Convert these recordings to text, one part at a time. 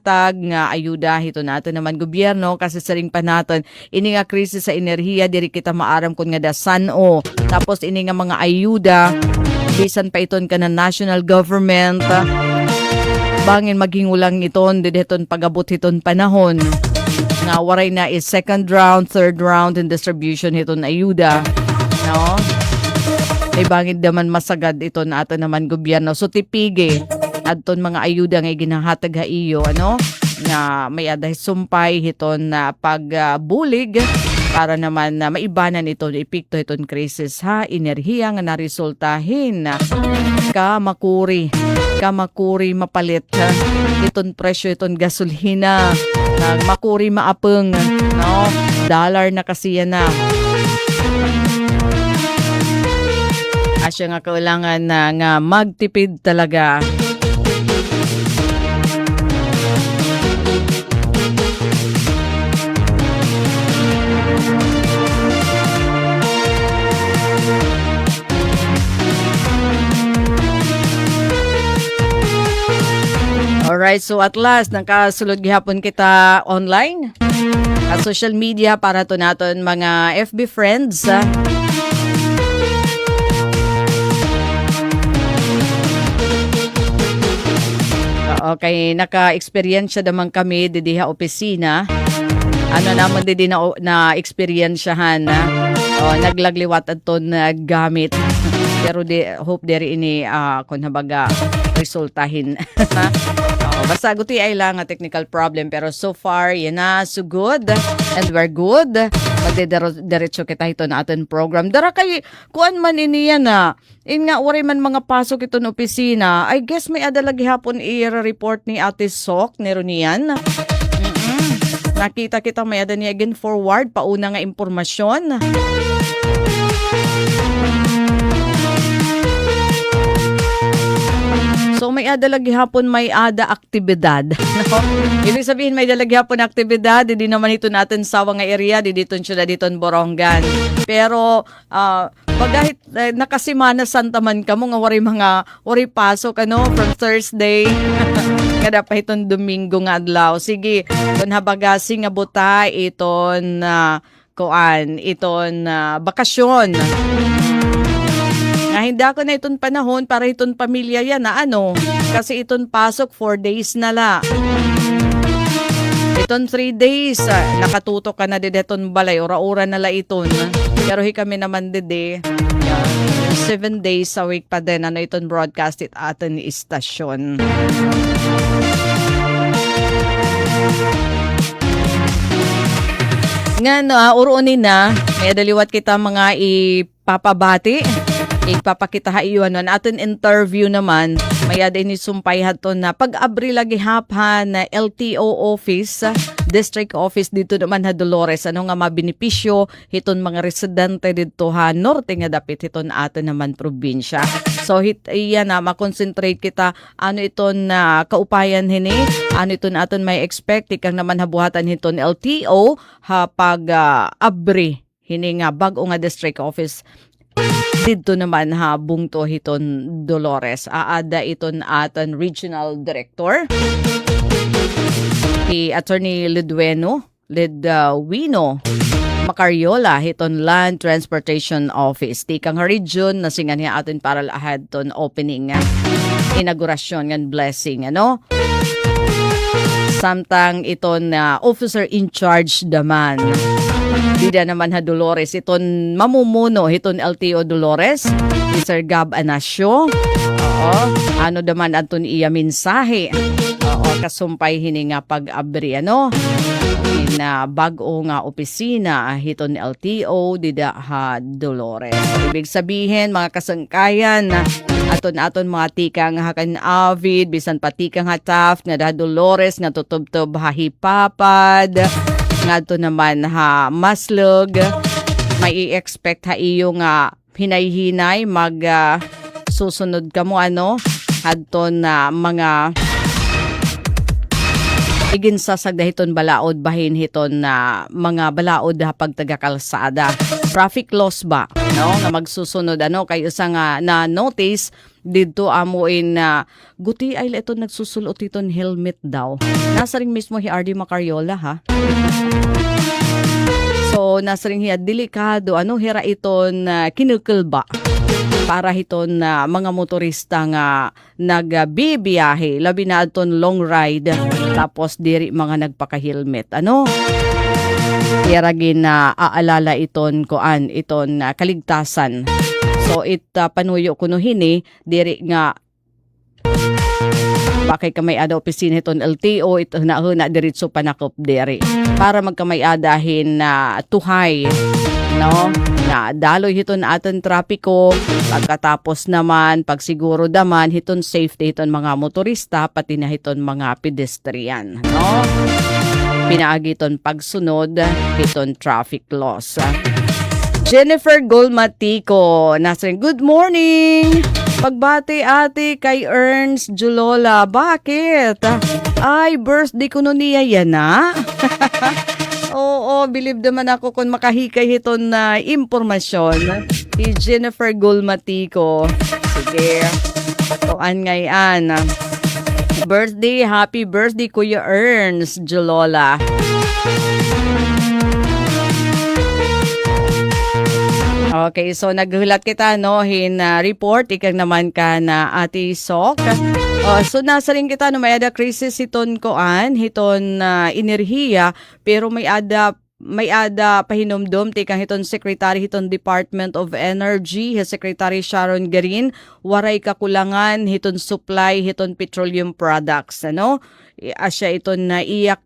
gihatag nga ayuda hito nato naman gobyerno kasi saring pa naton ini nga krisis sa enerhiya diri kita maaram kun nga dasano. Tapos ini nga mga ayuda bisan pa iton ka na national government bangin maghingulang iton dideton pagabot hiton panahon nga waray na is second round, third round in distribution hiton ayuda, no? Ay bangin naman masagad ito na ato naman gobyerno. So tipige adton mga ayuda nga ginahatag ha iyo, ano? Na may aday sumpay hiton na pagbulig para naman na maibanan ito epekto iton krisis ha enerhiya nga naresultahin kamakuri mapalit iton presyo iton gasolina makuri maapeng, no? Dollar na kasi yan na. Asya nga kailangan na nga magtipid talaga. Alright, so at last, nakasulod gihapon kita online at social media para to naton mga FB friends. Okay, naka-experience naman kami didiha opisina. Ano naman di na-experiensyahan na naglagliwat aton gamit. Pero hope deri ini kung habaga resultahin. Basta guti ay lang nga technical problem pero so far yan na so good and we're good. Magdiretso kita ito na aton program. Dara kay kuan man ini yan na. In nga wari man mga pasok ito na opisina. I guess may adalagi hapon i-report ni Ate Sok nero niyan. Nakita kita may ada niya again forward pauna nga impormasyon. So may adalagi hapon may ada aktibidad. No? Ibig sabihin may dalagi hapon aktibidad, hindi naman ito natin sawa nga area, dito siya dito Borongan. Pero pagahit nakasimana santa man kamo nga wari pasok ano from Thursday kada pa iton Domingo nga adlaw. Sige, kun habagasi nga buta iton bakasyon. Nga hindi ako na iton panahon para iton pamilya yan na ano. Kasi iton pasok 4 days na la. Iton 3 days. Nakatutok ka na dideton balay. Ora-ora na la iton. Pero kami naman dide. 7 days a week pa din. Ano iton broadcast it aton istasyon. Nga urunin na. May daliwat kita mga ipapabati. Ipapakita ha iyon aton interview naman maya din isumpay haton na pag-abri lagi haphan na LTO office district office dito naman ha Dolores ano nga mabenepisyo hiton mga residente dito ha norte nga dapit hiton aton naman probinsya. So iyan na makonsentrate kita ano iton na kaupayan hini ano iton aton may expect ikang naman habuhatan hiton LTO ha pag abri hini nga bag-o nga district office dito naman ha bungto hiton Dolores. Aada iton aton regional director si Attorney Lidwino Macariola hiton Land Transportation Office. Tikang region na singan niya aton para lahad ton opening inaugurasyon ngan blessing ano. Samtang iton officer in charge naman. Dida naman ha Dolores iton mamumuno hiton LTO Dolores si Sir Gab Anasio. Ano naman aton iya mensahe. Kasumpay hini nga pag-abri ano na bag-o nga opisina hiton LTO dida ha Dolores. Ibig sabihin mga kasangkayan aton mga tikang hakan avid bisan patikang hataf nga da Dolores nga tutubtob ha hipapad ngadto naman ha maslog may i-expect ha iyo nga hinay-hinay mag susunod kamo ano adton na mga iginsasag dahiton balaod bahin hiton na mga balaod ha pagtagakalsada. Traffic laws ba no nga magsusunod ano kay usa nga na notice dito amuin na guti ay ito nagsusulot iton helmet daw. Nasa ring mismo Hiardi Macariola ha. So nasa ring hiya delikado hira iton kinukulba para hiton mga motorista nga nagbibiyahe labi na aton long ride tapos diri mga nagpaka-helmet Iragin na aalala iton iton kaligtasan. So panuyo kuno hini diri nga bakay kamay ada opisina iton LTO ito na diretso panakop diri para magkamay adahin na tuhay na daloy hiton aton trapiko pagkatapos naman pagsiguro daman hiton safety hiton mga motorista pati na hiton mga pedestrian pinaagiton pagsunod hiton traffic laws. Jennifer Golmatico nasring good morning. Pagbati ate kay Ernst Julola. Bakit? Ay, birthday ko nun niya yan Oo, believe naman ako kung makahikay hiton na impormasyon. Si Jennifer Golmatico. Sige. Tuan ngayon. Birthday, happy birthday Kuya Ernst Julola. Okay, so naghulat kita report ikang naman ka na Ate Sok. So nasa rin kita may ada crisis hiton hiton enerhiya pero may ada pahinomdom tikang hiton Secretary hiton Department of Energy, Secretary Sharon Garin, waray kakulangan hiton supply hiton petroleum products asya iton na iyak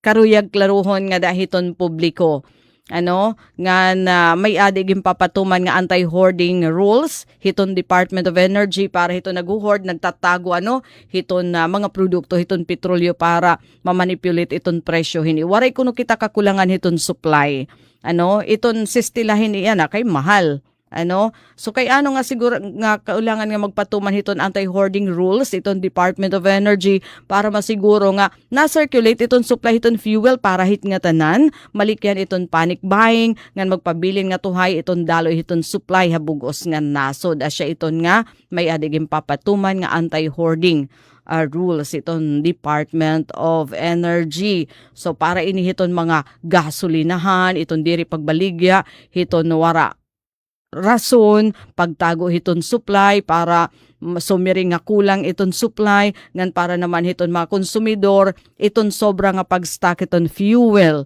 karuyag klaruhon nga dahiton publiko. Nga na may adiging papatuman nga anti-hoarding rules hiton Department of Energy para hiton nag-hoard nagtatago hiton mga produkto hiton petrolyo para mamanipulate iton presyo hini waray kuno kita kakulangan hiton supply iton sistilahin iyan kay mahal so kay nga siguro nga kaulangan nga magpatuman hiton anti-hoarding rules iton Department of Energy para masiguro nga na-circulate iton supply hiton fuel para hit nga tanan malikyan iton panic buying nga magpabilin nga tuhay iton daloy hiton supply habugos nga nasod asya iton nga may adiging papatuman nga anti-hoarding rules iton Department of Energy. So para ini hiton mga gasolinahan iton diri pagbaligya hiton wara rason pagtago hiton supply para sumiring nga kulang iton supply ngan para naman hiton mga konsumidor iton sobra nga pagstock iton fuel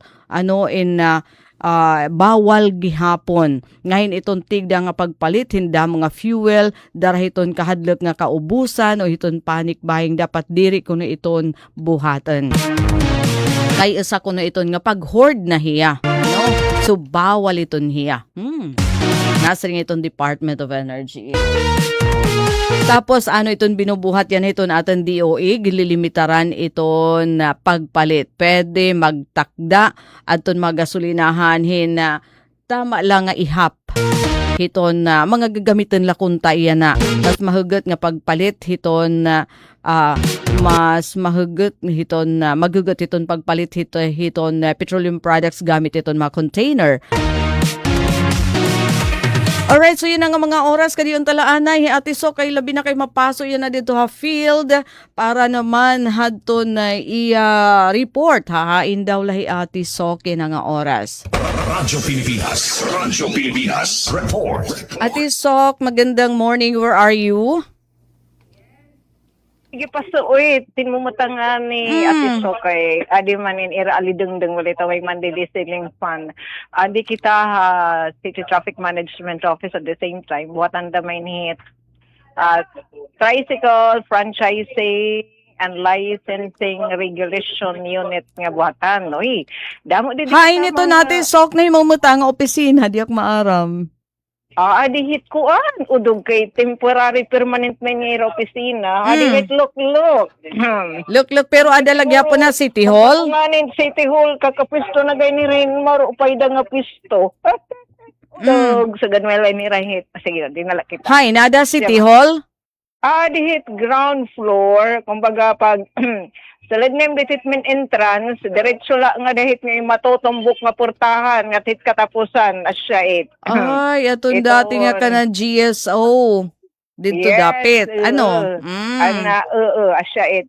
bawal gihapon ngayon iton tigda nga pagpalit hinda mga fuel darahiton kahadlok nga kaubusan o hiton panic buying dapat diri kuno iton buhatan kay isa kuno iton nga pag-hoard na hiya so bawal iton hiya nasa rin itong Department of Energy. Tapos iton binubuhat yan iton ating DOE, gililimitaran iton pagpalit. Pwede magtakda at iton magasolinahan tama lang nga ihap. Hiton mga gagamitin lakunta iyan mas mahugot nga pagpalit hiton mas mahugot hiton magugot hiton pagpalit hiton petroleum products gamit iton mga container. Alright, so yun ang mga oras kadiyon talaanay. Ate Sok, kay labi na kay mapaso yan na dito field para naman hadto na report. Hahain daw lahi Ate Sok yan ang oras. Radyo Pilipinas, report. Ate Sok, magandang morning. Where are you? Sige pa uy, tinmumutang ni Ate Sokay. Adi manin ira alidengdeng wala tawag Monday Listening Fund. Adi kita City Traffic Management Office at the same time. Buatan da may hit tricycle franchising and licensing regulation unit nga buhatan. Uy, damo din. Hay nito natin Sok na imumutang opisina diak maaram. Adi hit kuan udog kay temporary permanent man nga opisina. Adi hit look. Look pero ada lagi po na City Hall. Manin City Hall kakapisto na gay ni Rainmar upay da nga pisto. Dog sa ganwela ni Rahit. Sige, dinala kita. Hay nada City Hall? Adi hit ground floor kumbaga pag sa Lednem Development Entrance, diretso la nga dahit nga matotombok nga portahan nga tit katapusan asya it. Ay, atong dati nga ka na GSO. Dito Yes, dapit. Ano? asya it,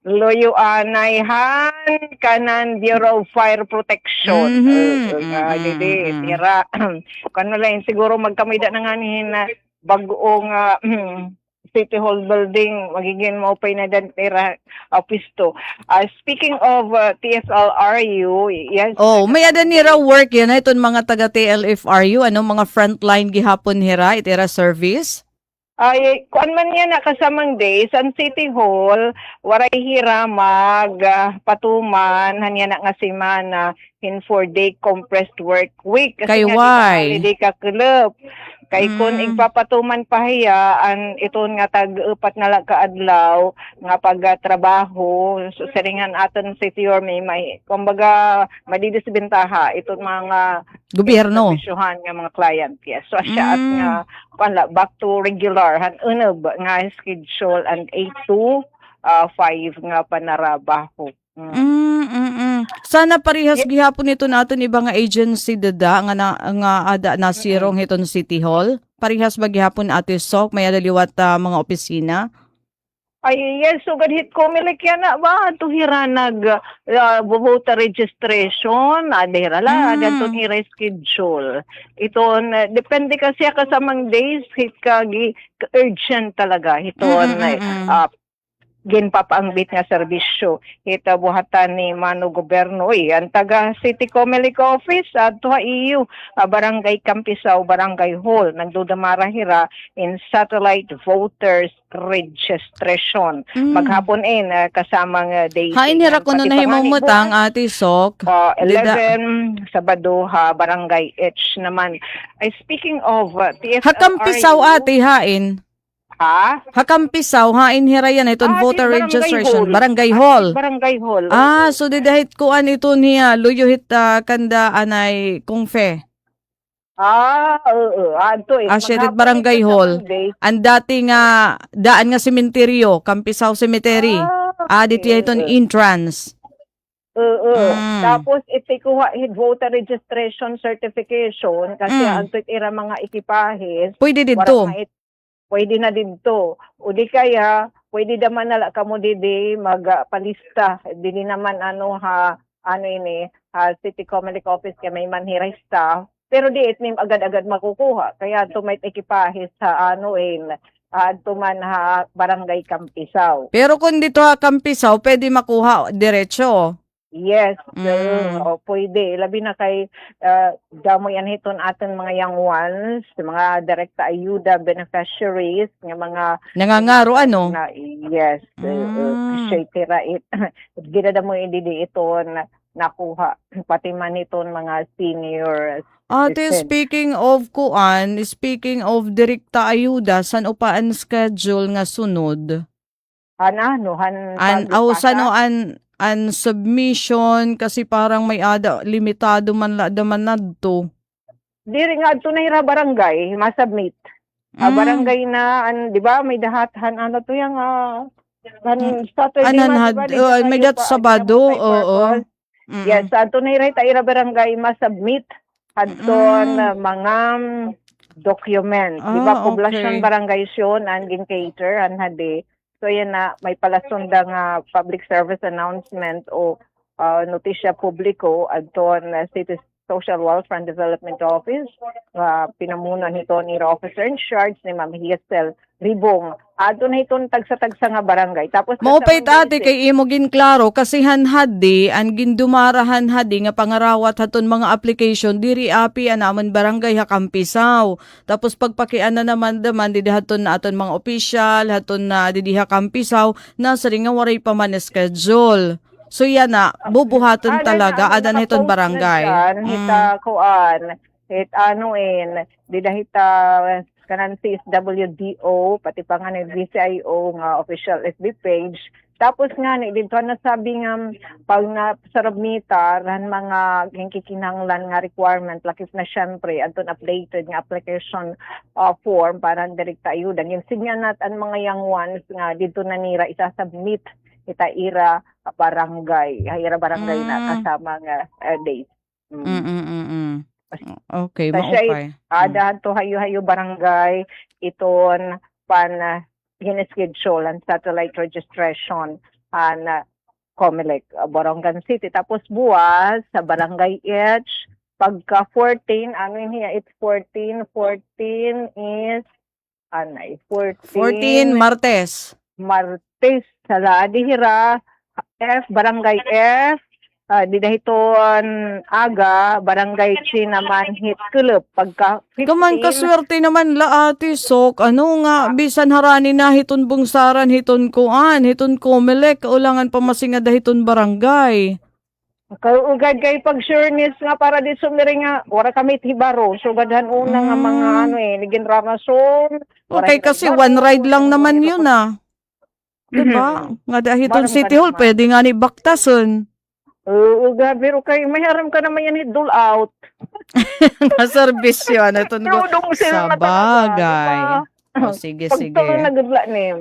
loyo anayhan, kanan Bureau of Fire Protection. Didi, tira, kano lang, siguro magkamida na nga na bagong City Hall building, magiging maupay na dan tira office to. Speaking of TSLRU, yes. Oh, may ada nira work yan iton mga taga TLFRU, ano mga frontline gihapon hira itira service? Ay, kuan man yan na kasamang days, ang City Hall, waray hira patuman, hanya na nga semana, in 4-day compressed work week. Kay nga, why? holiday ka club. Kay kung igpapatuman pahiya, iton nga tag-upat na lang kaadlaw, nga pagtrabaho, so saringan aton City Hall may kumbaga, madidisbentaha, iton mga Gobyerno. servisyohan nga mga client. Yes. So, siya at nga, back to regular, unab nga schedule and 8 to 5 nga panarabaho. Sana parehas gihapon ito naton iba nga agency dada nga ada nasirong hiton City Hall. Parehas ba gihapon Ate Sok may adaliwat mga opisina? Ay, yes, so gadhit ko milikyan na ba? Tuhira voter registration, adira la, ganton i-reschedule. Iton, depende kasi kasamang days, hit urgent talaga. Iton, ginpapaangbit nga serbisyo. Ita buhatan ni Mano Goberno. Ang taga City Comelec Office at tuha EU, Barangay Campisaw, Barangay Hall, nagdudamara hira in satellite voters registration. Maghapon kasamang days. Hain hira ko na nahimumutang Ate Sok. 11 Sabado Barangay H naman. Speaking of Hakampisaw Ate hain. Hakampisaw, hain hira yan iton voter registration. Barangay Hall. Barangay Hall. So didahit kuan ito niya, luyo hit kanda anay kung fe. Shirit Barangay Hall. Ang dati nga, daan nga sementeryo, Campisaw Cemetery. Dito iton entrance. Tapos itikuha voter registration certification kasi ang ira mga ekipahis. Pwede dito. Pwede na dito. O di kaya, pwede naman na kamo didi magpalista. Dili naman City Comelec Office kaya may manhiray staff. Pero di itnim agad-agad makukuha. Kaya may ekipahis sa tuman Barangay Campisaw. Pero kung dito Campisaw, pwede makuha diretso. Yes, pwede. Labi na kay damo yan hiton aton mga young ones, mga direkta ayuda beneficiaries, nga mga nangangaro ano? Yes, siya tira ginada mo hindi iton nakuha pati man iton mga senior. Speaking of direkta ayuda, san upaan schedule nga sunod? An submission kasi parang may limitado man nadto. Diri nga adto na hira barangay masubmit. Barangay na di ba may dahathan to yang Saturday may dat Sabado. Yes, adto na hira barangay masubmit adton mga document. Di ba poblasyon barangay syon and cater and hadi. So yan na, may palasunda nga public service announcement o notisya publiko adton City Social Welfare and Development Office. Pinamunan nito ni Officer in Charge ni Ma'am Hiesel Ribong. Adto na itong tagsa-tagsa nga barangay. Tapos maupait ate kay imo ginklaro kasi hanhadi ang gindumarahan hadi nga pangarawat haton mga application diri api anaman barangay Hakampisaw. Tapos pagpakian na naman didi haton na aton mga opisyal haton na didi Hakampisaw na sa nga waray pa man schedule. So yan na bubuhaton talaga adan hiton barangay. Hita kuan didahita kanan CSWDO pati pa nga ni VCIO nga official FB page. Tapos nga dito na sabi nga pag nasarabmitar mga kinahanglan nga requirement lakip na syempre anton updated nga application form para direkta ayuda. Yung sinyanat ang mga young ones nga dito na nira isasubmit ira barangay na kasama nga date. Okay, maupay. Adahan to hayo-hayo barangay iton pan ginischedule ang satellite registration and Comelec, Borongan City. Tapos buwas sa Barangay H, pagka 14, ano yun hiya, it's 14 is, 14 Martes. Martes, sa Dihira, F, Barangay F, didahiton aga, Barangay C naman hit club. Pagka 15, Kaman kaswerte naman la ate Sok. Ano nga, bisan harani na hiton bungsaran, hiton kuan, hiton Comelec, ulangan pa masinga dahiton barangay. kaugad kay pag sureness nga para di sumiri nga wala kami tibaro so gadhan una nga mga ligin Ramason Okay, kasi one ride lang naman yun ah. Diba? Nga dahiton Barang City ka Hall, naman. pwede nga ni baktason. uugad pero kay may haram ka naman yan hidul out Nga serbisyo, ano ito Trudong sa sila bagay. O, sige, sige. pagtulong nagudla ni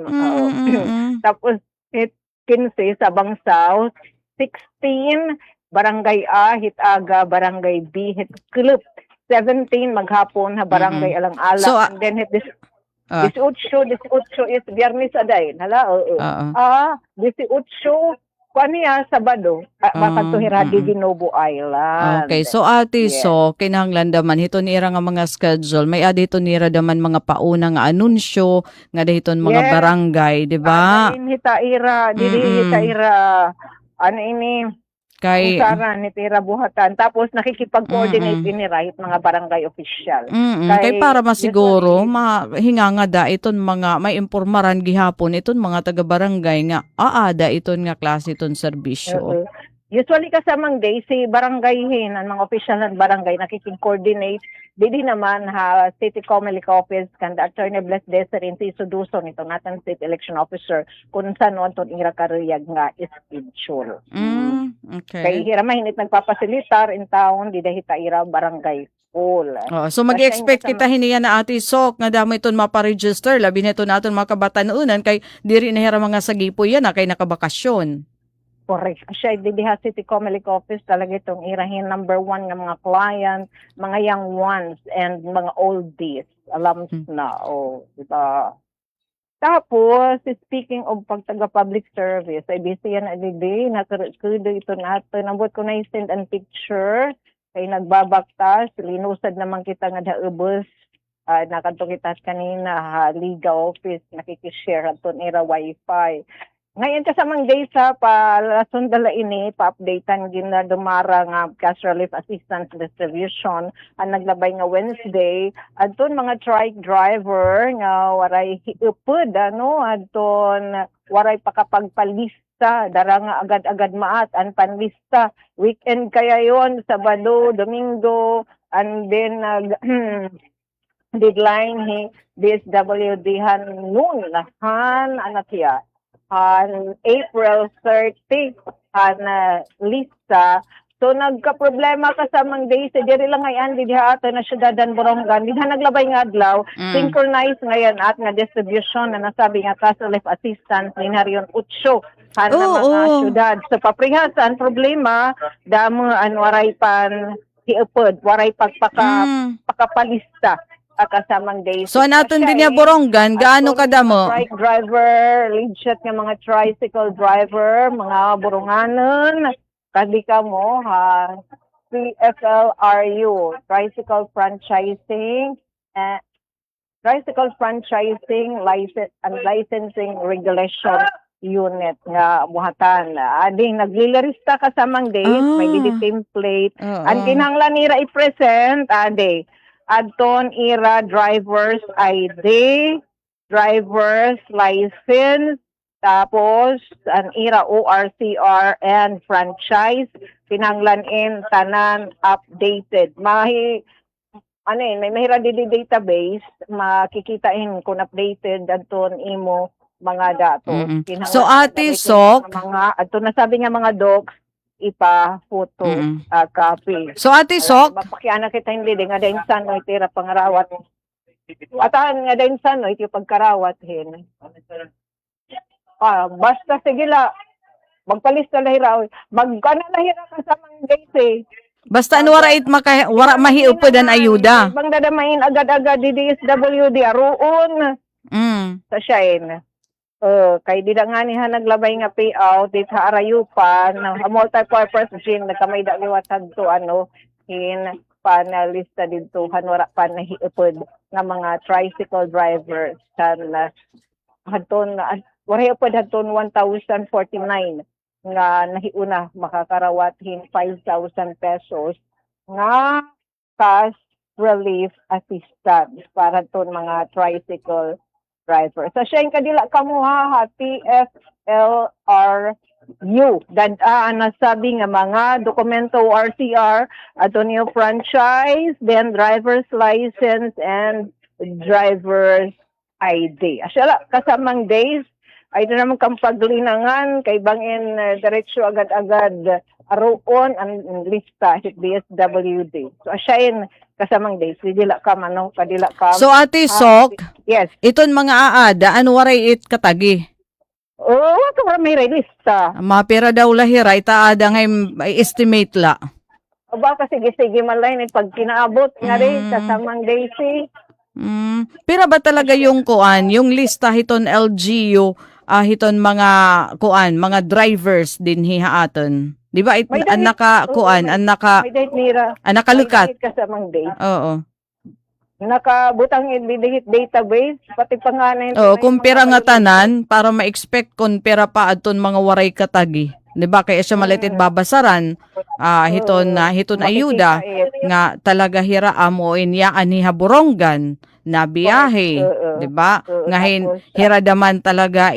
tapos 15 sa Bang South 16 Barangay A hit aga Barangay B hit club 17 maghapon ha Barangay Alang-alang So, and then hit this Ah. 18 is Biyernes aday hala oo 18 kuan niya Sabado makantuhira di Ginobo Island. Okay, so ate, Yes. so kinahanglan daman hito nira nga mga schedule, may adito nira daman mga pauna nga anunsyo nga dahiton mga Yes. barangay, di ba? Dili hitaira ano ini Kay usaran ni tira buhatan tapos nakikipag-coordinate ini right mga barangay official. kay para masiguro usually, mahinga nga da iton mga may impormaran gihapon iton mga taga-barangay nga aada iton nga klase iton serbisyo. Usually kasamang day, si barangayhin, ang mga official ng barangay, nakikig-coordinate. Didi naman ha, City Comelec Office, kan Attorney Bless Desiree, si Suduson, ito natin State Election Officer, kung saan noon itong ira karuyag nga schedule. Kaya Okay. hira mahinit nagpapasilitar in town, di dahil ira barangay pool. So mag-expect kita hiniya na ate Sok nga damo iton maparegister labi nito naton mga kabatanunan kay diri na hira mga sagipo yan kay nakabakasyon. Correct. Siya, didiha City Comelec Office, talaga itong irahin number 1 ng mga client, mga young ones, and mga oldies. Alam na, diba? Tapos, speaking of pagtaga-public service, ay busy yan na didi, nakudo ito natin. Nabot ko na send and picture, kay nagbabaktas, linusad naman kita nga daubos, nakanto kita kanina, Liga Office, nakikishare aton ira Wi-Fi. Ngayon kasamang day sa palasundala ini, pa-updatean gina dumara nga cash relief assistance distribution ang naglabay nga Wednesday. Adton mga trike driver nga waray hiupod, adton waray pakapagpalista, dara nga agad-agad maat, ang panlista. Weekend kaya yon Sabado, Domingo, and then deadline DSWD han noon lahan anak ya. April 30 lista. So nagka-problema kasamang day sa diri lang ngayon di ato na syudadan Borongan. Di naglabay nga adlaw, synchronize ngayon at nga distribution na nasabi nga cash relief assistance ni Harion 8 na mga syudad. So paprihasan problema damo waray pan hiupod, waray pakapalista kasamang days. So naton din niya Borongan gaano kadamo? Trike driver, legit nga mga tricycle driver, mga Boronganon, kadi ka mo ha, PFLRU, Tricycle Franchising License and Licensing Regulation Unit nga buhatan. Adi naglilista kasamang days, may didi template. Ang kinahanglan nira i-present, adi adton ira driver's ID, driver's license, tapos ang ira ORCR and franchise, pinanglan in tanan updated. May mahira di database, makikitain kung updated adton imo mga datos. So ate Sok, mga adton nasabi nga mga docs ipa-photo, copy. So ate Sok, Mapakiana kita hindi nga dahin sa no itira pangarawat. Atahan nga dahin sa no iti pagkarawat hin. Basta sige la magpalista lahira. Magkana lahira ka sa mga days eh. basta ano wara mahiupod ang ayuda. Bang dadamain agad-agad di DSWD aruon. sa Shine. Kay di da nga niha naglabay nga payout dit sa Arayupan na multi-purpose gym na kamay da liwat to in panelista dito hanwara pa nahiupod nga mga tricycle drivers kan hadton wala upod hadton 1,049 nga nahiuna makakarawat hin 5,000 pesos nga cash relief assistance para ton mga tricycle driver. Sa siya yung kadila kamuha TFLRU. Nasabi nga mga dokumento RCR, Antonio franchise, then driver's license and driver's ID. Asya kasamang days, ay na naman kang paglinangan, kay bangin diretsyo agad-agad aroon ang lista hit DSWD. So asya yun kasamang days, kadila ka. So Ate Sok, Yes. iton mga aada, ano waray it katagi? Wala ka may lista. Mapira daw lahira, itaada ngay estimate la. O baka sige malay ni pag kinaabot nga rin kasamang daisy. Pira ba talaga yung kuan, yung lista hiton LGU, hiton mga kuan, mga drivers din hihaaton. Di ba May an dahil- naka kuan, an naka May date nira. nakalukat. May date kasamang date. Oo. Nakabutang ibidihit database pati pangalan. Oo, kumpira nga tanan para ma-expect kung pera pa adton mga waray katagi. 'Di ba kaya siya malitit babasaran hiton ayuda nga talaga hiraam o inyaan ni haburonggan na biyahe, 'di ba? Ngahin hiradaman talaga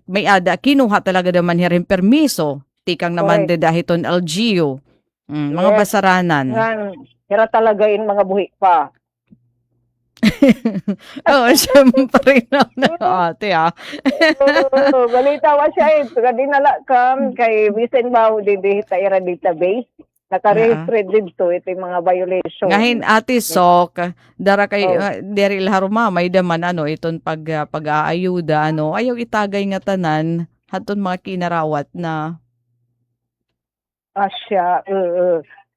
may ada kinuha talaga daman hirin permiso tikang naman Correct. hiton LGU. Mga Yes. basaranan. Kira talaga in mga buhi pa. Oo, syempre na ate Balita wa siya dinala kam kay Vicen Bao di ira database. Naka-register dito ito yung mga violation. Ngahin ate Sok, dara kay deri laruma may daman iton pag-aayuda ayaw itagay nga tanan haton mga kinarawat na Asya,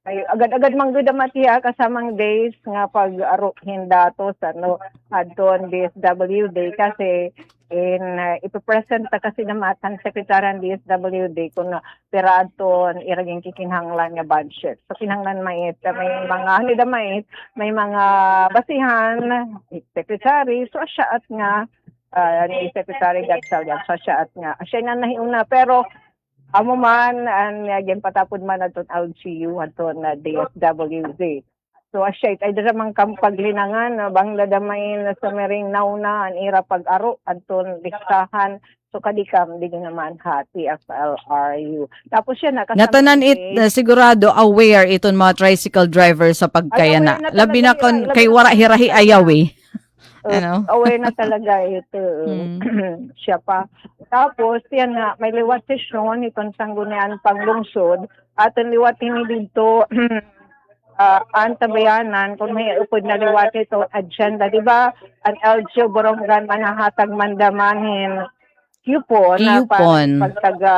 ay agad-agad manggod matiya kasamang days nga pag-aruhin datos adton DSWD kasi ipipresent ta kasi na matang sekretary ng DSWD kung pera adton iraging kikinhanglan nga budget. So kinahanglan may mga may mga basihan secretary so asya at nga ni Secretary Gatsal siya at nga asya na nahiuna pero amo man ang patapod man aton LGU aton na DSWD. So asya ay dira man kam paglinangan bang ladamay na sa mering nauna an ira pag-aro aton listahan so kadikam di naman TFLRU. Tapos siya nga tanan sigurado aware iton mga tricycle driver sa pagkayana. Aware na Labi na talaga kon nila. kay wara hirahi ayaw aware na talaga ito siya pa. Tapos yan nga may liwat sesyon itong sanggunian paglungsod aton liwatin ni dito antabayanan kung may upod na liwat ito agenda di ba ang LGU Borongan manahatag mandamahin Cupon na Coupon. pagtaga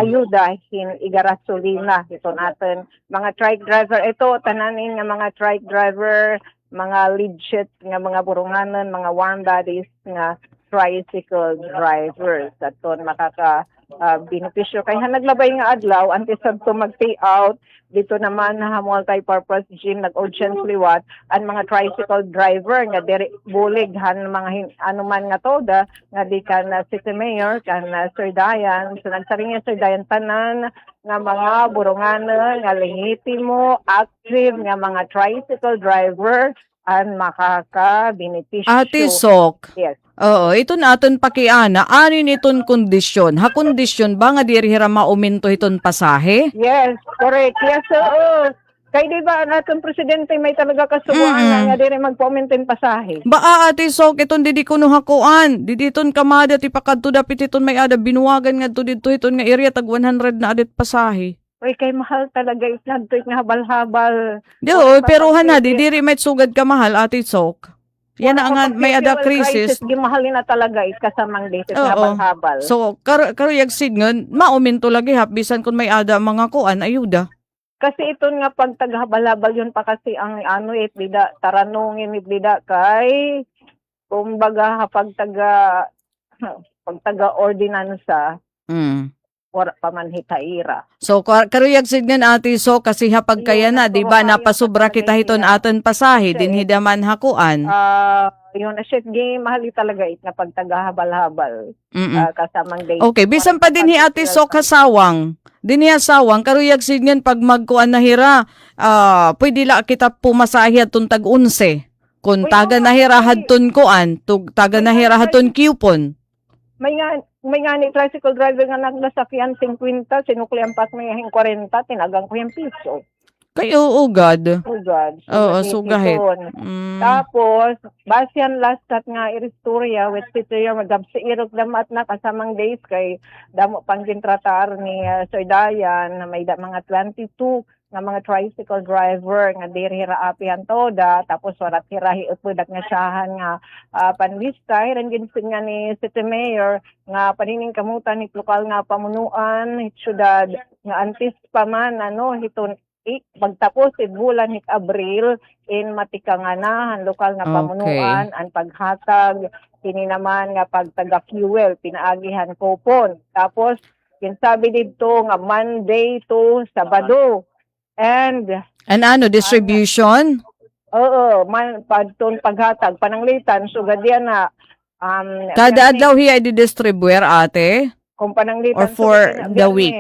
ayuda hin igarasolina ito natin mga trike driver ito tananin nga mga trike driver mga legit nga mga burunganan mga warm bodies nga tricycle drivers aton makaka benepisyo kay naglabay nga adlaw antes to mag-payout dito naman na multi-purpose gym nag-audience liwat ang mga tricycle driver nga diri bulig mga anuman nga toda nga di kan City Mayor kan Sir Dayan so nagsaring Sir Dayan tanan nga mga burunganan nga lehitimo active nga mga tricycle driver ang makaka-benepisyo. Ate Sok. Yes. Oo, ito naton pakiana. Anin iton kondisyon? Ha kondisyon ba nga diri hira mauminto iton pasahe? Yes, correct. Yes, kay di ba natong presidente may talaga kasubuan nga diri magpa-maintain pasahe. Ba Ate Sok iton didi kuno hakuan. Diditon kamada ti pakadto dapit iton may ada binuwagan nga dito iton nga area tag 100 na adit pasahe. Uy, kay mahal talaga itlagto nga habal-habal. Dio, pero hana diri may sugad ka mahal Ate Sok. Yan na nga may ada crisis. Gimahalin na talaga kasamang dito Oo. habal-habal. So karuyag sidngon mauminto lagi bisan kun may ada mga kuan ayuda. Kasi ito nga pag taghabal-habal yun pa kasi ang bida taranungin ni bida kay kumbaga pag taga ordinansa Mm. wala pa man hitaira. So, karuyag signan ati so, kasi hapag kaya na, di ba, napasubra kita hiton aton pasahe, din hidaman hakuan. Yung shit game, mahali talaga na pag taga habal-habal. Kasamang day. Okay, bisan pa din hi ati so kasawang. Din hi asawang, karuyag signan pag magkuan na hira, pwede la kita pumasahe atun tag 11. Kung taga na hira hadton kuan, taga na hira hadton coupon. May nga ni tricycle driver nga naglasakyan 50, sinukli ang pas may 40, tinagang ko yung piso. Kayo, oh God. Oh God. Oo, sugahit. Tapos, basyan last that nga iristorya with Peter magabsi irog damat na kasamang days kay damo pang gintratar ni Sir Dayan na may mga 22 nga mga tricycle driver nga diri raapihan toda tapos warat hirahi upudak nga siyahan nga panlistay ran ginsin nga ni City Mayor nga panining kamutan ni lokal nga pamunuan hit syudad nga antis pa man hiton pagtapos bulan hit Abril in matikanganahan lokal nga pamunuan ang paghatag kini naman nga pagtaga fuel pinaagihan coupon tapos kinsabi didto nga Monday to Sabado. And ano, distribution? Oo, paghatag, pananglitan, so gadyan na. Kada adlaw hiya i-distribuer ate? Kung pananglitan. Or for the week?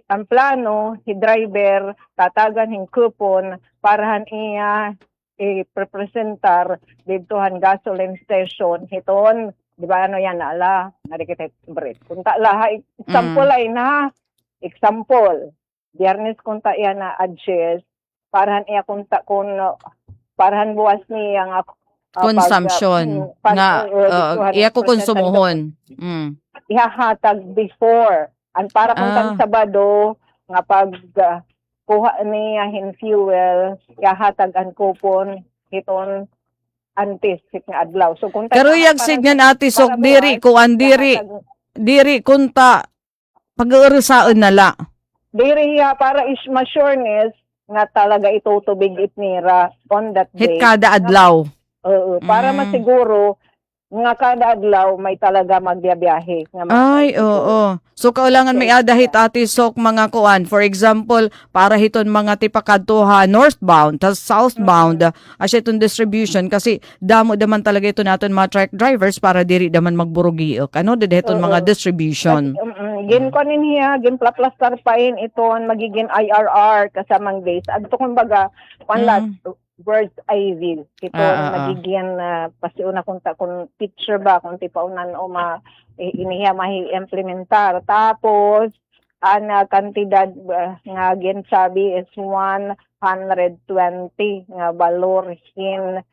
Ang plano, si driver, tatagan hing coupon, parahan iya i-presentar ditohan gasoline station, hiton, di ba ano yan, naala, narikita break. Kung laha, example ay na, example, Biyernes kunta iya na adjust parahan iya kunta kun parahan buwas ni ang consumption nga iya ko konsumuhon. Ihahatag before ang para kuntang Sabado nga pag kuha niya hin fuel ihahatag ang coupon hiton antes nga adlaw. So kunta karuyag signan ati sok diri kuan diri kunta pag-urusaon nala. Diri hiya para is ma-sureness nga talaga itutubig itnira on that day. Hit kada adlaw. Para masiguro nga kada adlaw may talaga magbiyahe. Ay, oo. So, kaulangan may adahit ati sok mga kuan. For example, para hiton mga tipakadtuha northbound, tas southbound, as itong distribution. Kasi damo daman talaga ito natin mga truck drivers para diri daman magburugiok. Ano, hiton mga distribution. Ginkuanin hiya, ginplaplastar pain iton magiging IRR kasamang days. Adto kumbaga, words I will. Ito magiging pasiuna kung picture ba kung tipaunan o inihiya mahi-implementar. Tapos, ang kantidad nga ginsabi is 120 nga valor in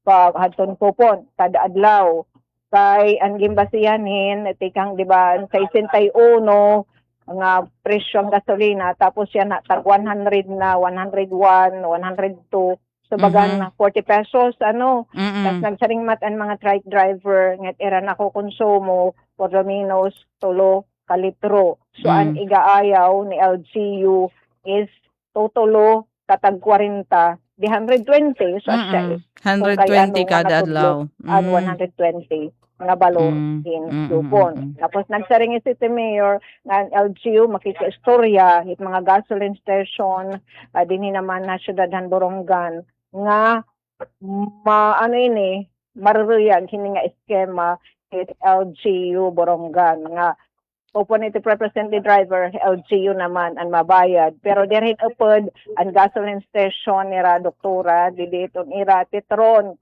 hadton kupon kada adlaw. Kay ang gimbasiyanin tikang di ba sa 61 nga presyo ang gasolina tapos yan tag 100 na 101 102 so bagan 40 pesos tas nagsaring mat ang mga truck driver nga era na ko konsumo por lo menos 3 ka litro so ang igaayaw ni LGU is totolo katag 40 di 120 so siya 120 kada adlaw 120 nga balon in coupon. Tapos nagsaring si City Mayor ng LGU makikistorya hit mga gasoline station dinhi naman na syudadhan Borongan nga maruruyag hini nga eskema hit LGU Borongan nga opponent representative driver LGU naman ang mabayad pero dirhin upod ang gasoline station nira doktora dito ira Petron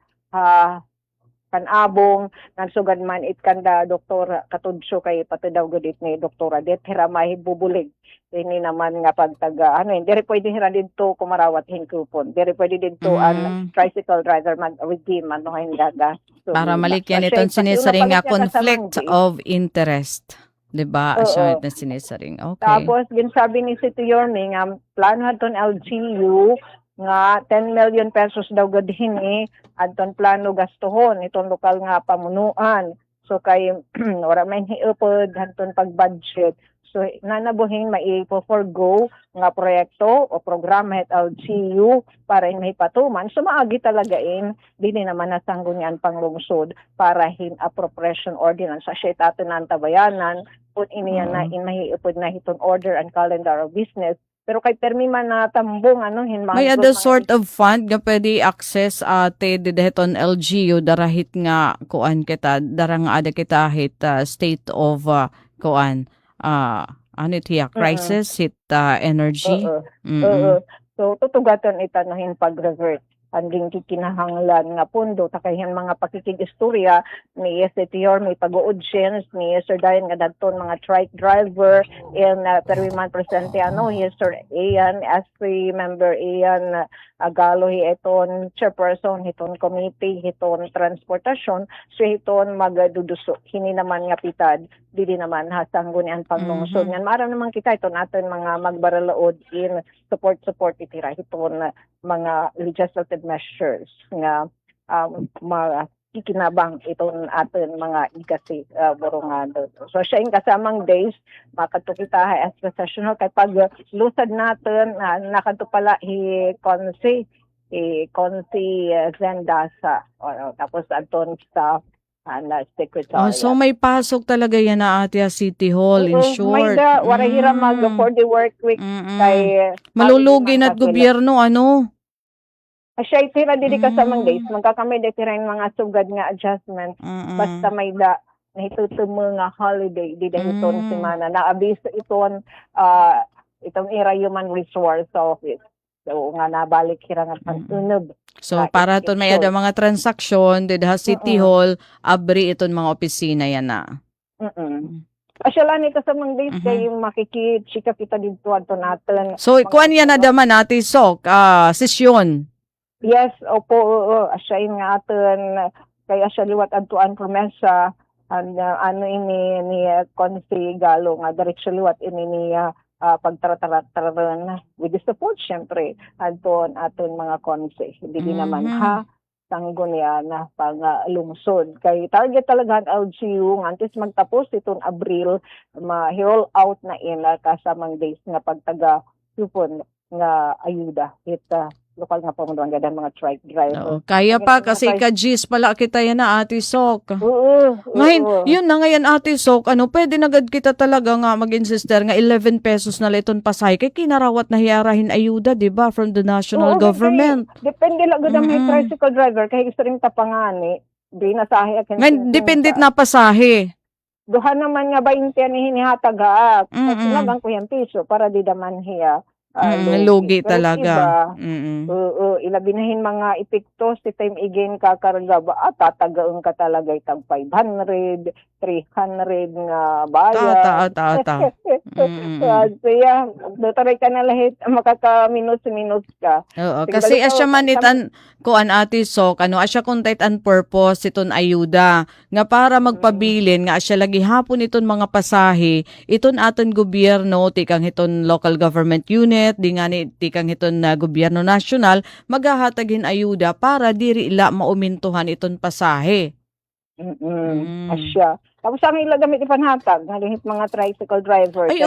kanabong nagsugad man itkanda doktora katudsyo kay patudaw gudit ni doktora det hiramay bubulig ini naman nga pagtaga diri pwede hira didto kumarawat hin coupon diri pwede didto ang tricycle driver man redeem hindaga so, para malikyan itong sinisaring nga conflict of interest. Diba? Asya na sinisaring. Okay. Tapos ginsabi ni City Yorme nga plano hadton LGU nga 10 million pesos daw gadhin adton plano gastuhon itong lokal nga pamunuan so kay wala man hiupod hadton pag budget So nanabuhin maipo forgo nga proyekto o programa het LGU para in mahipatuman. So maagi talagain dili naman nasanggunyan panglungsod para hin appropriation ordinance sa siya tatunan tabayanan put iniya na in mahiipod na hiton order and calendar of business. Pero kay permi man na tambong hin May other sort of fund nga pwede access ate dideton LGU darahit nga kuan kita darang ada kita hit state of kuan ano itiya crisis hit energy. So tutugatan ita no hin pag-revert anding kikinahanglan nga pundo takayhan mga pakikigistorya ni STR may pag-audience ni Sir Dayan nga dadton mga trike driver in perwiman presente Sir Ian as member Ian Agalo hiton chairperson hiton committee hiton transportasyon so hiton magduduso hini naman nga pitad dili naman hasanggunian panglungsod ngan mara naman kita ito natin mga magbaralaod in support itira hiton mga legislative measures nga kikinabang iton aton mga igasi burungado. So siya yung kasamang days makatukita as professional kay pag lusad natin nakanto pala konsi Zendasa tapos aton sa secretary. So may pasok talaga yan na ate City Hall in short. May warahira mag for the work week kay malulugi na't gobyerno siya itira dili kasamang days magkakamay tira yung mga sugad nga adjustment basta may nahitutumo nga holiday di dahil itong semana na-abis iton itong era human resource office so nga nabalik hira nga pantunob. So para to may ada mga transaksyon didha City Hall abri iton mga opisina yan na. Asya ni kasamang days kay makikitsika kita dito ato natin. So kuan yan na daman natin sesyon. Yes, opo, asya nga aton kay asya liwat adtuan promesa ano ini ni Konsi Galo nga diretso liwat ini ni pagtarataran with the support syempre aton mga konse hindi naman tanggon niya na panglungsod kay target talaga ang LGU ngantes magtapos itong Abril ma-roll out na kasamang days nga pagtaga supon nga ayuda lokal nga pamunduan gadan mga trike driver. Kaya pa kasi ka-G's pala kita yan na Ate Sok. Ngayon, yun na ngayon Ate Sok, pwede nagad kita talaga nga mag-insister nga 11 pesos na liton pasay kay kinarawat na hiyarahin ayuda, di ba, from the national government. Depende lang gud may tricycle driver kay gusto rin tapangani, di nasahi akin. Ngayon, dependit na pasahe. Duha naman nga 20 ni hinihatag sinagang ko yung piso para di daman hiya. Lugi talaga. Ilabinahin mga epekto si time again kakarga ba tatagaon ka talaga itag 500, 300 nga bayad. Tata. Kaya dotaray ka na lahat makaka-minus ka. Oo, kasi asya manitan kuan Ate Sok asya content and purpose iton ayuda nga para magpabilin nga asya lagi hapon iton mga pasahe iton aton gobyerno tikang iton local government unit di nga ni tikang iton na gobyerno nasyonal magahatagin ayuda para diri ila maumintuhan iton pasahe. Asya. Tapos ang ila gamit ipanhatag nga lihit mga tricycle driver kay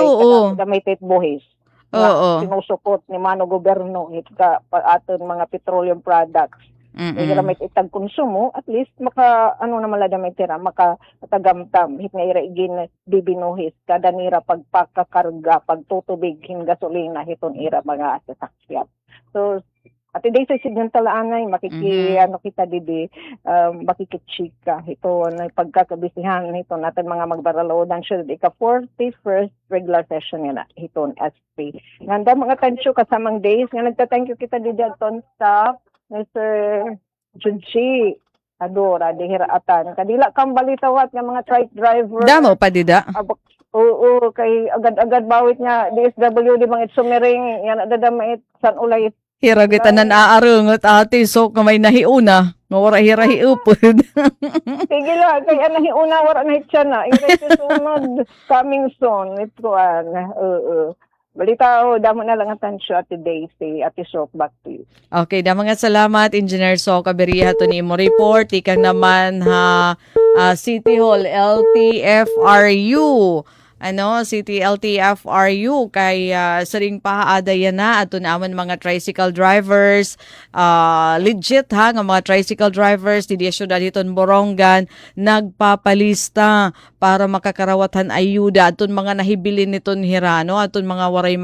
gamit it buhis. Sinusupot ni mano gobyerno ka aton mga petroleum products. Gamit itag konsumo at least maka naman la damit tira maka tagamtam hit nga ira igin bibinuhis kada nira pagpakakarga pagtutubig hin gasolina hiton ira mga sasakyan. So at day sa sidyang talaanay, kita didi, makikitsika. Ito, pagkakabisihan ito natin mga magbaralodan siya. Ika 41st regular session nila. Ito, SP. Nganda mga tansyo kasamang days. Nga nagta-thank you kita didi aton sa Mr. Junchi. Adora, dihiraatan. Kadila kang balitawat ng mga trike driver. Damo pa dida? Oo, kay agad-agad bawit nga DSWD mga itsumering. Yan, adadamait san ulay hiragitan na naarungot Ate Sok na may nahiuna. Mawara hirahiupod. Sige lang, kaya nahiuna, wala na hitya na. Yung sunod, coming soon. Ito, balita damo na lang ang tansyo Ate Daisy, Ate Sok, back to you. Okay, damo nga salamat, Engineer Sok. Kabiriha to ni mo report. Ikang naman City Hall, LTFRU. City LTFRU kay saring pahaada yan na ato naman mga tricycle drivers, legit ha nga mga tricycle drivers di syudad hiton Borongan nagpapalista para makakarawatan ayuda aton mga nahibilin niton hirano aton mga waray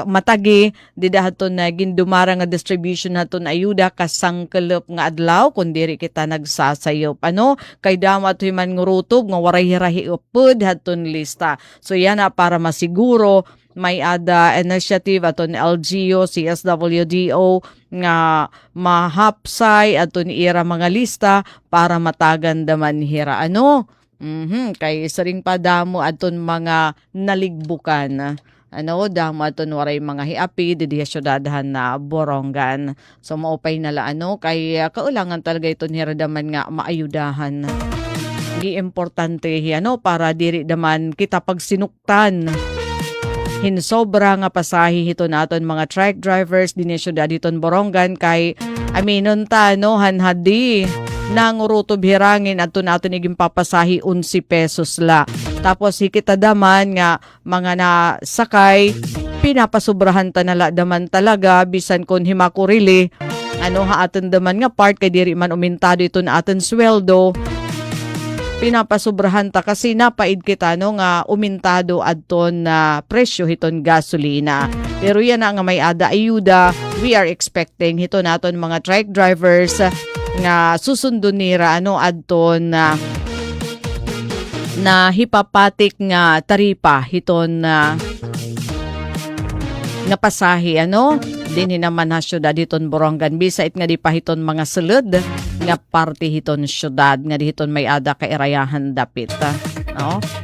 matagi di dahaton na gindumara nga distribution naton ayuda kasangkelop nga adlaw kun diri kita nagsasayop kay damat man ngurutob nga waray hirahi upod haton lista. So yan na para masiguro may ada initiative aton LGU, CSWDO nga mahapsay aton ira mga lista para matagan daman hira kay saring padamo aton mga naligbukan damo aton waray mga hiapi di syudadahan na Borongan. So maupay nala kay kaulangan talaga iton hiradaman nga maayudahan. Gi importante para diri daman kita pagsinuktan hinsobra nga pasahi hito naton mga truck drivers din syudad diton Borongan kay aminon ta hanhadi nangurutob hirangin ato naton iging papasahi 11 pesos la. Tapos hikita daman nga mga nasakay pinapasubrahan ta nala daman talaga bisan kon himakurili aton daman nga part kay diri man umintado ito na aton sweldo pinapasubrahan ta kasi napaid kita nga umintado adton na presyo hiton gasolina. Pero yan nga may ada ayuda we are expecting hito naton mga truck drivers nga susundon nira adton na hipapatik nga taripa hiton nga pasahi dinhi naman ha syudad hiton Borongan bisait nga di pa hiton mga sulod nga parte hiton syudad nga dihiton may ada ka irayahan dapit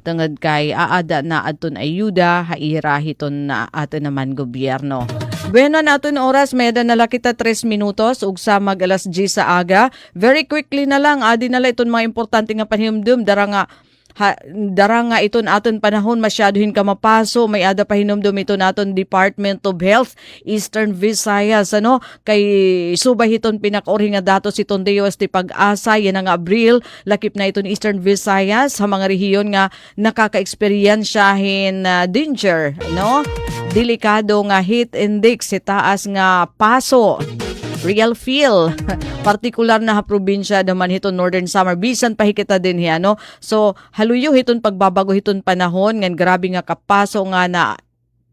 tungod kay aada na adton ayuda haira hiton na aton naman gobyerno. Bueno naton oras meda nala kita 3 minutos ug sa mag alas 10 sa aga. Very quickly na lang adi nala iton mga importante nga panhimdum dara nga iton aton panahon masyadohin ka mapaso may ada pa hinumdum ito naton Department of Health Eastern Visayas kay subay hiton pinakauri nga datos iton DOST Pag-asa yan nga Abril lakip na iton Eastern Visayas sa mga rehiyon nga nakaka-experiensyahin danger delikado nga heat index taas nga paso real feel partikular na probinsya naman hiton Northern Samar bisan pahikita din so haluyo hiton pagbabago hiton panahon ngan grabe nga kapaso nga na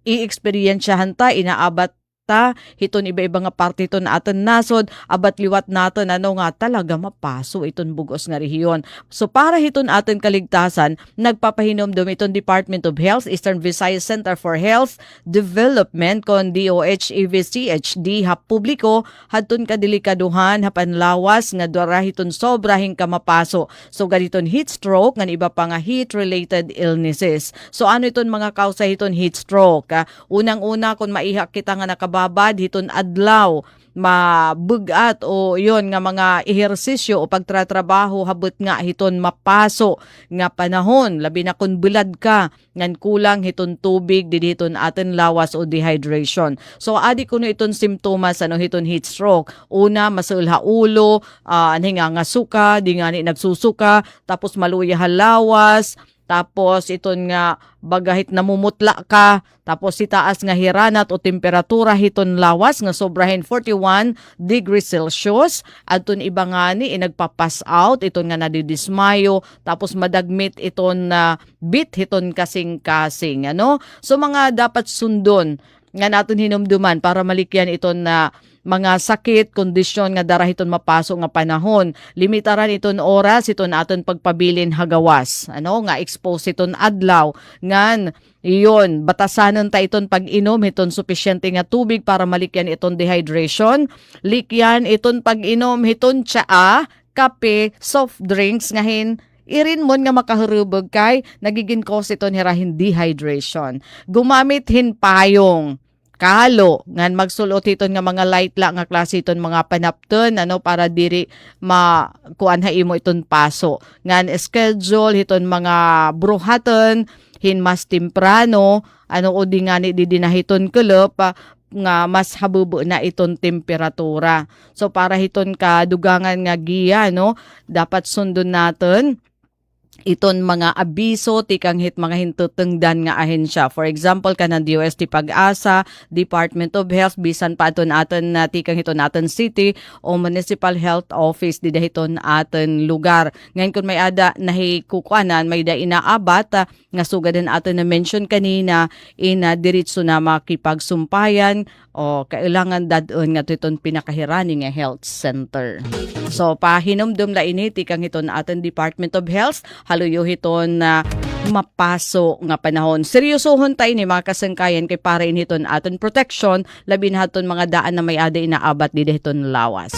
i-experiensyahan ta inaabat ta hiton iba-iba nga parte hiton aton nasod abat liwat naton nga talaga mapaso iton bugos nga rehiyon. So para hiton aton kaligtasan nagpapahinomdom iton Department of Health Eastern Visayas Center for Health Development kon DOH-EVCHD publiko hadton kadelikaduhan panlawas nga dara hiton sobrahing ka mapaso. So gaditon heat stroke ngan iba pa nga heat related illnesses. So ano iton mga kausa hiton heat stroke? Unang-una kung maihak kita nga babad hiton adlaw mabugat o yon nga mga ehersisyo o pagtratrabaho habot nga hiton mapaso nga panahon labi na kun bulad ka ngan kulang hiton tubig hiton aten lawas o dehydration. So adi kuno iton simptomas hiton heat stroke. Una masulha ulo, nga suka, di nga ni nagsusuka, tapos maluya lawas, tapos iton nga bagahit namumutla ka, tapos itaas nga hiranat o temperatura hiton lawas nga sobrahin 41 degrees Celsius. Adton iba nga ni nagpapass out, iton nga nadidismayo, tapos madagmit iton bit hiton kasing-kasing. So mga dapat sundon nga naton hinumduman para malikyan iton na mga sakit, kondisyon nga dara hiton mapaso nga panahon. Limitaran iton oras iton aton pagpabilin hagawas. Nga expose iton adlaw. Ngan iyon, batasanon ta iton pag-inom hiton sufisyente nga tubig para malikyan iton dehydration. Likyan iton pag-inom hiton tsaa, kape, soft drinks ngahin irin mo nga makahurubog kay nagiging cause iton hirahin dehydration. Gumamit hin payong kalo ngan magsulot iton nga mga light la nga klase iton mga panapton para diri makuan ha imo iton paso ngan schedule iton mga bruhaton hin mas temprano o di nga ni didinahiton kelop nga mas habubo na iton temperatura. So para hiton ka dugangan nga giya dapat sundon naton iton mga abiso tikang hit mga hintutungdan nga ahensya. For example, kanang DOST Pag-asa, Department of Health, bisan pa aton na tikang hiton aton city o Municipal Health Office di dahiton aton lugar. Ngayon kung may ada nahikukuanan, may da inaabat nga sugadan aton na mention kanina diretso na makipagsumpayan o kailangan dadon nga titon pinakahirani nga health center. So pahinomdom la ini tikang hiton aton Department of Health haluyo hiton na mapaso nga panahon. Seryosohon tayo ni mga kasangkayan kay para initon aton protection labi na haton mga daan na may ada inaabat di dahiton lawas.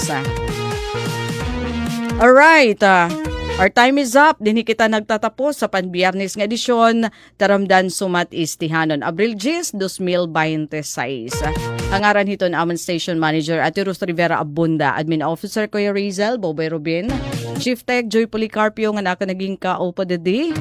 Alright, our time is up. Dinhi kita nagtatapos sa panbiyernes nga edisyon Taramdan Sumat Istihanon. Abril 10, 2026. Ang aran hiton amon Station Manager Ate Ruth Rivera Abunda, Admin Officer Kuya Rizal, Boboy Rubin, Chief Tech Joy Policarpio nga naka naging ka-opa dedi,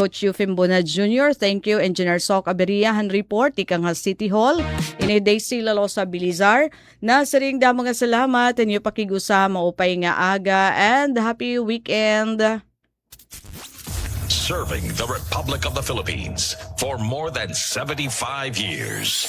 Coach Eufem Bona Jr., thank you, Engineer Sok Aberiahan Report, ikang City Hall, ini Daisy Lalosa Bilizar, na saring damo nga salamat, inyo pakigusa, maupay nga aga, and happy weekend! Serving the Republic of the Philippines for more than 75 years.